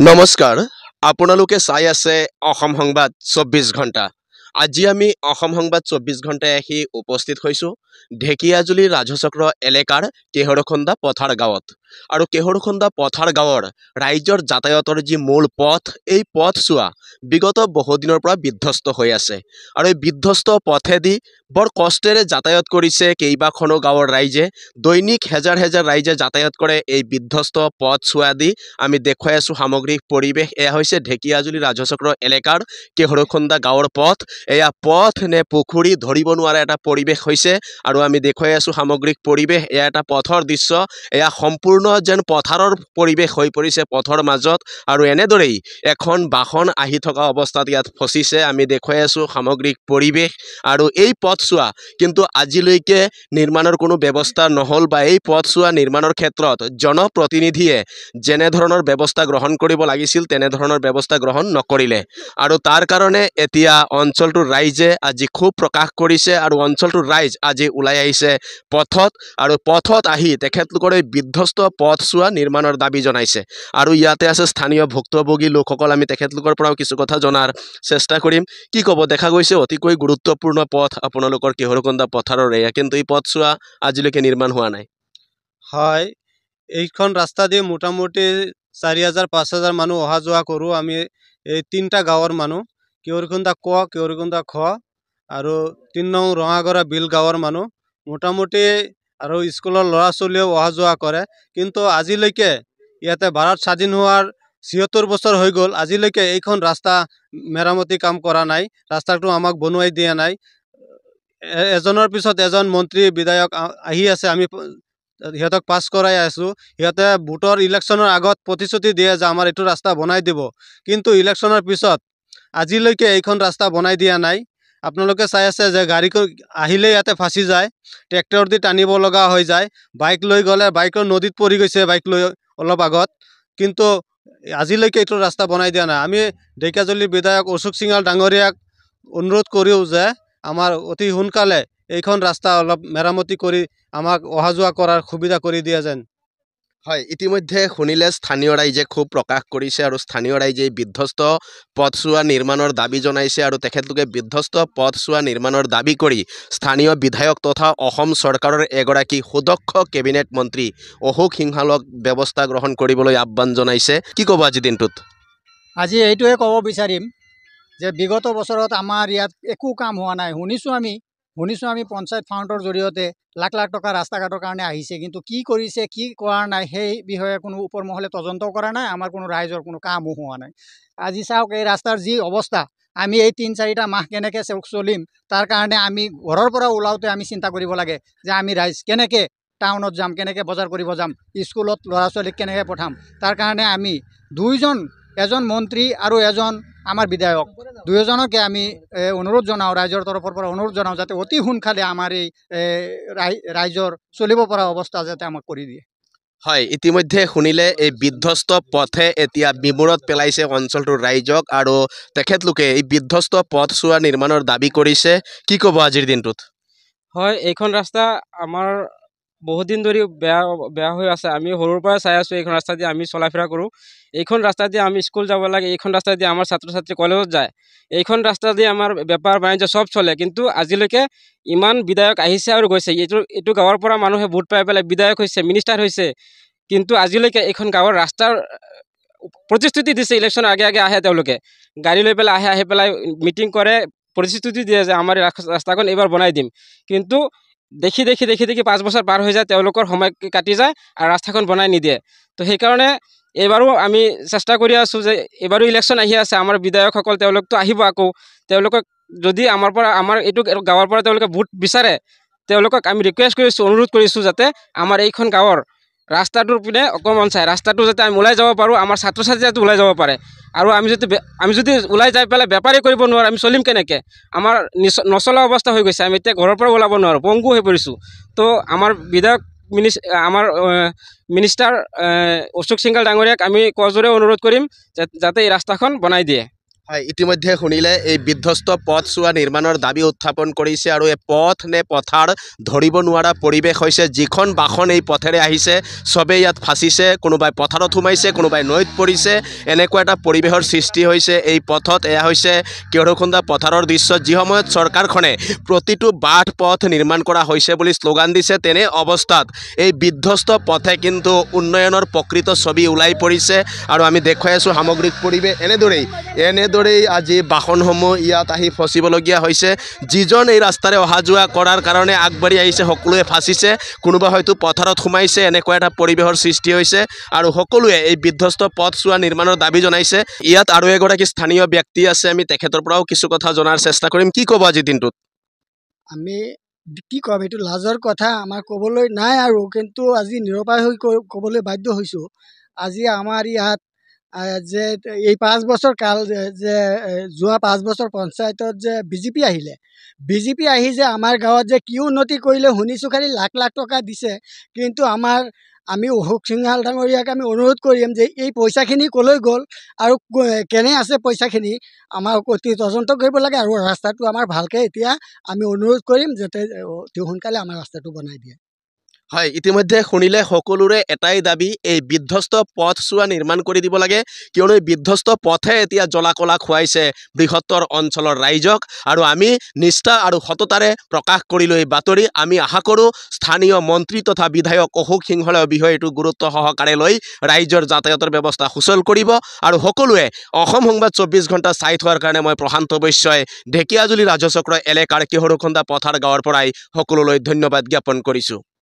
নমস্কাৰ আপোনালোকে চাই আছে অসম সংবাদ 24 ঘণ্টা। আজি আমি অসম সংবাদ 24 ঘণ্টায় আহি উপস্থিত হৈছোঁ ঢেকিয়াজুলি ৰাজচক্ৰ এলেকাৰ কেহৰখন্দা পথাৰ গাঁৱত। আৰু কেহৰখন্দা পথাৰ গাঁৱৰ ৰাইজৰ যাতায়াতৰ যি মূল পথ, এই পথছোৱা বিগত বহুদিনৰ পৰা বিধ্বস্ত হৈ আছে। আৰু এই বিধ্বস্ত পথেদি বৰ কষ্টেৰে যাতায়াত কৰিছে কেইবাখনো গাঁৱৰ ৰাইজে। দৈনিক হেজাৰ হেজাৰ ৰাইজে যাতায়াত কৰে এই বিধ্বস্ত পথছোৱা দি। আমি দেখুৱাই আছোঁ সামগ্ৰিক পৰিৱেশ। এয়া হৈছে ঢেকিয়াজুলি ৰাজচক্ৰ এলেকাৰ কেহৰখন্দা গাঁৱৰ পথ। এয়া পথ নে পুখুৰী ধৰিব নোৱাৰা এটা পৰিৱেশ হৈছে। আৰু আমি দেখুৱাই আছোঁ সামগ্ৰিক পৰিৱেশ। এয়া এটা পথৰ দৃশ্য। এয়া সম্পূৰ্ণ যেন পথাৰৰ পৰিৱেশ হৈ পৰিছে পথৰ মাজত। আৰু এনেদৰেই এখন বাহন আহি থকা অৱস্থাত ইয়াত ফচিছে। আমি দেখুৱাই আছোঁ সামগ্ৰিক পৰিৱেশ। আৰু এই পথছোৱা কিন্তু আজিলৈকে নিৰ্মাণৰ কোনো ব্যৱস্থা নহ'ল, বা এই পথছোৱা নিৰ্মাণৰ ক্ষেত্ৰত জনপ্ৰতিনিধিয়ে যেনেধৰণৰ ব্যৱস্থা গ্ৰহণ কৰিব লাগিছিল তেনেধৰণৰ ব্যৱস্থা গ্ৰহণ নকৰিলে। আৰু তাৰ কাৰণে এতিয়া অঞ্চলটোৰ ৰাইজে আজি ক্ষোভ প্ৰকাশ কৰিছে। আৰু অঞ্চলটোৰ ৰাইজ আজি ওলাই আহিছে পথত। আৰু পথত আহি তেখেতলোকৰ এই বিধ্বস্ত পথছোৱা নিৰ্মাণৰ দাবী জনাইছে। আৰু ইয়াতে আছে স্থানীয় ভুক্তভোগী লোকসকল। আমি তেখেতলোকৰ পৰাও কিছু কথা জনাৰ চেষ্টা কৰিম। কি ক'ব? দেখা গৈছে অতিকৈ গুৰুত্বপূৰ্ণ পথ আপোনালোকৰ কেহৰখন্দা পথাৰৰ এয়া, কিন্তু এই পথছোৱা আজিলৈকে নিৰ্মাণ হোৱা নাই। হয়, এইখন ৰাস্তা দি মোটামুটি 4,000-5,000 মানুহ অহা যোৱা কৰোঁ। আমি এই 3টা গাঁৱৰ মানুহ, কেহৰখন্দা ক, কেহৰখন্দা খ আৰু 3 নং ৰঙাগড়া বিল গাঁৱৰ মানুহ মোটামুটি। আৰু স্কুলৰ ল'ৰা ছোৱালীয়েও অহা যোৱা কৰে। কিন্তু আজিলৈকে ইয়াতে ভাৰত স্বাধীন হোৱাৰ 76 বছৰ হৈ গ'ল, আজিলৈকে এইখন ৰাস্তা মেৰামতি কাম কৰা নাই। ৰাস্তাটো আমাক বনোৱাই দিয়া নাই। এজনৰ পিছত এজন মন্ত্ৰী বিধায়ক আহি আছে, আমি সিহঁতক পাছ কৰাই আছোঁ। সিহঁতে ভোটৰ ইলেকশ্যনৰ আগত প্ৰতিশ্ৰুতি দিয়ে যে আমাৰ এইটো ৰাস্তা বনাই দিব, কিন্তু ইলেকশ্যনৰ পিছত আজিলৈকে এইখন ৰাস্তা বনাই দিয়া নাই। আপোনালোকে চাই আছে যে গাড়ী আহিলে ইয়াতে ফাঁচি যায়, ট্ৰেক্টৰ দি টানিব লগা হৈ যায়। বাইক লৈ গ'লে বাইকৰ নদীত পৰি গৈছে, বাইক লৈ অলপ আগত। কিন্তু আজিলৈকে এইটো ৰাস্তা বনাই দিয়া নাই। আমি ঢেকিয়াজুলিৰ বিধায়ক অশোক সিংহাল ডাঙৰীয়াক অনুৰোধ কৰিও যে আমাৰ অতি সোনকালে এইখন ৰাস্তা অলপ মেৰামতি কৰি আমাক অহা যোৱা কৰাৰ সুবিধা কৰি দিয়া যেন। হয়, ইতিমধ্যে শুনিলে স্থানীয় ৰাইজে ক্ষোভ প্ৰকাশ কৰিছে। আৰু স্থানীয় ৰাইজে বিধ্বস্ত পথছোৱা নিৰ্মাণৰ দাবী জনাইছে। আৰু তেখেতলোকে বিধ্বস্ত পথছোৱা নিৰ্মাণৰ দাবী কৰি স্থানীয় বিধায়ক তথা অসম চৰকাৰৰ এগৰাকী সুদক্ষ কেবিনেট মন্ত্ৰী অশোক সিংহালক ব্যৱস্থা গ্ৰহণ কৰিবলৈ আহ্বান জনাইছে। কি ক'ব আজি দিনটোত? আজি এইটোৱে ক'ব বিচাৰিম যে বিগত বছৰত আমাৰ ইয়াত একো কাম হোৱা নাই। শুনিছোঁ আমি পঞ্চায়ত ফাণ্ডৰ জৰিয়তে লাখ লাখ টকা ৰাস্তা ঘাটৰ কাৰণে আহিছে, কিন্তু কি কৰিছে কি কৰা নাই সেই বিষয়ে কোনো ওপৰ মহলে তদন্ত কৰা নাই। আমাৰ কোনো ৰাইজৰ কোনো কামো হোৱা নাই। আজি চাওক এই ৰাস্তাৰ যি অৱস্থা, আমি এই 3-4টা মাহ কেনেকৈ চলিম, তাৰ কাৰণে আমি ঘৰৰ পৰা ওলাওঁতে আমি চিন্তা কৰিব লাগে যে আমি ৰাইজ কেনেকৈ টাউনত যাম, কেনেকৈ বজাৰ কৰিব যাম, স্কুলত ল'ৰা ছোৱালীক কেনেকৈ পঠাম। তাৰ কাৰণে আমি এজন মন্ত্ৰী আৰু এজন আমাৰ বিধায়ক, দুয়োজনকে আমি অনুৰোধ জনাওঁ, ৰাইজৰ তৰফৰ পৰা অনুৰোধ জনাওঁ যাতে অতি সোনকালে আমাৰ এই ৰাইজৰ চলিব পৰা অৱস্থা যাতে আমাক কৰি দিয়ে। হয়, ইতিমধ্যে শুনিলে এই বিধ্বস্ত পথে এতিয়া বিমূৰত পেলাইছে অঞ্চলটোৰ ৰাইজক। আৰু তেখেতলোকে এই বিধ্বস্ত পথছোৱা নিৰ্মাণৰ দাবী কৰিছে। কি ক'ব আজিৰ দিনটোত? হয়, এইখন ৰাস্তা আমাৰ বহুত দিন ধৰি বেয়া হৈ আছে। আমি সৰুৰ পৰা চাই আছোঁ এইখন ৰাস্তা দি আমি চলা ফিৰা কৰোঁ। এইখন ৰাস্তা দি আমি স্কুল যাব লাগে, এইখন ৰাস্তা দি আমাৰ ছাত্ৰ ছাত্ৰী কলেজত যায়, এইখন ৰাস্তা দি আমাৰ বেপাৰ বাণিজ্য চব চলে। কিন্তু আজিলৈকে ইমান বিধায়ক আহিছে আৰু গৈছে। এইটো গাঁৱৰ পৰা মানুহে ভোট পাই পেলাই বিধায়ক হৈছে, মিনিষ্টাৰ হৈছে, কিন্তু আজিলৈকে এইখন গাঁৱৰ ৰাস্তাৰ প্ৰতিশ্ৰুতি দিছে। ইলেকশ্যনৰ আগে আগে আহে, তেওঁলোকে গাড়ী লৈ পেলাই আহি পেলাই মিটিং কৰে, প্ৰতিশ্ৰুতি দিয়ে যে আমাৰ ৰাস্তাখন এইবাৰ বনাই দিম। কিন্তু দেখি 5 বছৰ পাৰ হৈ যায়, তেওঁলোকৰ সময় কাটি যায় আৰু ৰাস্তাখন বনাই নিদিয়ে। তো সেইকাৰণে এইবাৰো আমি চেষ্টা কৰি আছোঁ যে এইবাৰো ইলেকশ্যন আহি আছে, আমাৰ বিধায়কসকল তেওঁলোকতো আহিব আকৌ। তেওঁলোকক যদি আমাৰ এইটো গাঁৱৰ পৰা তেওঁলোকে ভোট বিচাৰে, তেওঁলোকক আমি ৰিকুৱেষ্ট কৰিছোঁ, অনুৰোধ কৰিছোঁ যাতে আমাৰ এইখন গাঁৱৰ ৰাস্তাটোৰ পিনে অকণমান চাই, ৰাস্তাটো যাতে আমি ওলাই যাব পাৰোঁ, আমাৰ ছাত্ৰ ছাত্ৰী যাতে ওলাই যাব পাৰে। আৰু আমি যদি ওলাই যাই পেলাই বেপাৰী কৰিব নোৱাৰোঁ, আমি চলিম কেনেকৈ? আমাৰ নচলা অৱস্থা হৈ গৈছে। আমি এতিয়া ঘৰৰ পৰা ওলাব নোৱাৰোঁ, পংগু হৈ পৰিছোঁ। তো আমাৰ বিধায়ক আমাৰ মিনিষ্টাৰ অশোক সিংহাল ডাঙৰীয়াক আমি কৰজোৰে অনুৰোধ কৰিম যাতে এই ৰাস্তাখন বনাই দিয়ে। হয়, ইতিমধ্যে শুনিলে এই বিধ্বস্ত পথছোৱা নিৰ্মাণৰ দাবী উত্থাপন কৰিছে আৰু এই পথ নে পথাৰ ধৰিব নোৱাৰা পৰিৱেশ হৈছে। যিখন বাহন এই পথেৰে আহিছে চবেই ইয়াত ফাঁচিছে, কোনোবাই পথাৰত সোমাইছে, কোনোবাই নৈত পৰিছে। এনেকুৱা এটা পৰিৱেশৰ সৃষ্টি হৈছে এই পথত। এয়া হৈছে কেওৰখুন্দা পথাৰৰ দৃশ্য, যি সময়ত চৰকাৰখনে প্ৰতিটো বাট পথ নিৰ্মাণ কৰা হৈছে বুলি শ্লোগান দিছে, তেনে অৱস্থাত এই বিধ্বস্ত পথে কিন্তু উন্নয়নৰ প্ৰকৃত ছবি ওলাই পৰিছে। আৰু আমি দেখুৱাই আছোঁ সামগ্ৰিক পৰিৱেশ এনেদৰেই আজি বাহনসমূহ ইয়াত আহি ফচিবলগীয়া হৈছে। যিজন এই ৰাস্তাৰে অহা যোৱা কৰাৰ কাৰণে আগবাঢ়ি আহিছে সকলোৱে ফাঁচিছে, কোনোবা হয়তো পথাৰত সোমাইছে। এনেকুৱা এটা পৰিৱেশৰ সৃষ্টি হৈছে আৰু সকলোৱে এই বিধ্বস্ত পথছোৱা নিৰ্মাণৰ দাবী জনাইছে। ইয়াত আৰু এগৰাকী স্থানীয় ব্যক্তি আছে, আমি তেখেতৰ পৰাও কিছু কথা জনাৰ চেষ্টা কৰিম। কি ক'ব আজিৰ দিনটোত? আমি কি ক'ম, এইটো লাজৰ কথা, আমাৰ ক'বলৈ নাই আৰু, কিন্তু আজি নিৰুপায় হৈ ক'বলৈ বাধ্য হৈছোঁ। আজি আমাৰ ইয়াত যে এই 5 বছৰ কাল যে যোৱা 5 বছৰ পঞ্চায়তত যে বিজেপি আহিলে, বিজেপি আহি যে আমাৰ গাঁৱত যে কি উন্নতি কৰিলে শুনিছোঁ, খালি লাখ লাখ টকা দিছে। কিন্তু আমি অশোক সিংহাল ডাঙৰীয়াক আমি অনুৰোধ কৰিম যে এই পইচাখিনি ক'লৈ গ'ল আৰু কেনে আছে পইচাখিনি আমাৰ অতি তদন্ত কৰিব লাগে। আৰু ৰাস্তাটো আমাৰ ভালকৈ এতিয়া আমি অনুৰোধ কৰিম যাতে অতি সোনকালে আমাৰ ৰাস্তাটো বনাই দিয়ে। হয়, ইতিমধ্যে শুনিলে সকলোৰে এটাই দাবী, এই বিধ্বস্ত পথছোৱা নিৰ্মাণ কৰি দিব লাগে, কিয়নো এই বিধ্বস্ত পথে এতিয়া জ্বলা-কলা খুৱাইছে বৃহত্তৰ অঞ্চলৰ ৰাইজক। আৰু আমি নিষ্ঠা আৰু সততাৰে প্ৰকাশ কৰিলোঁ এই বাতৰি। আমি আশা কৰোঁ স্থানীয় মন্ত্ৰী তথা বিধায়ক অশোক সিংহলে বিষয়টো গুৰুত্ব সহকাৰে লৈ ৰাইজৰ যাতায়াতৰ ব্যৱস্থা সুচল কৰিব। আৰু সকলোৱে অসম সংবাদ 24 ঘণ্টা চাই থোৱাৰ কাৰণে মই প্ৰশান্ত বৈশ্যই ঢেকীয়াজুলি ৰাজচক্ৰ এলেকাৰ কেহৰুখন্দা পথাৰ গাঁৱৰ পৰাই সকলোলৈ ধন্যবাদ জ্ঞাপন কৰিছোঁ।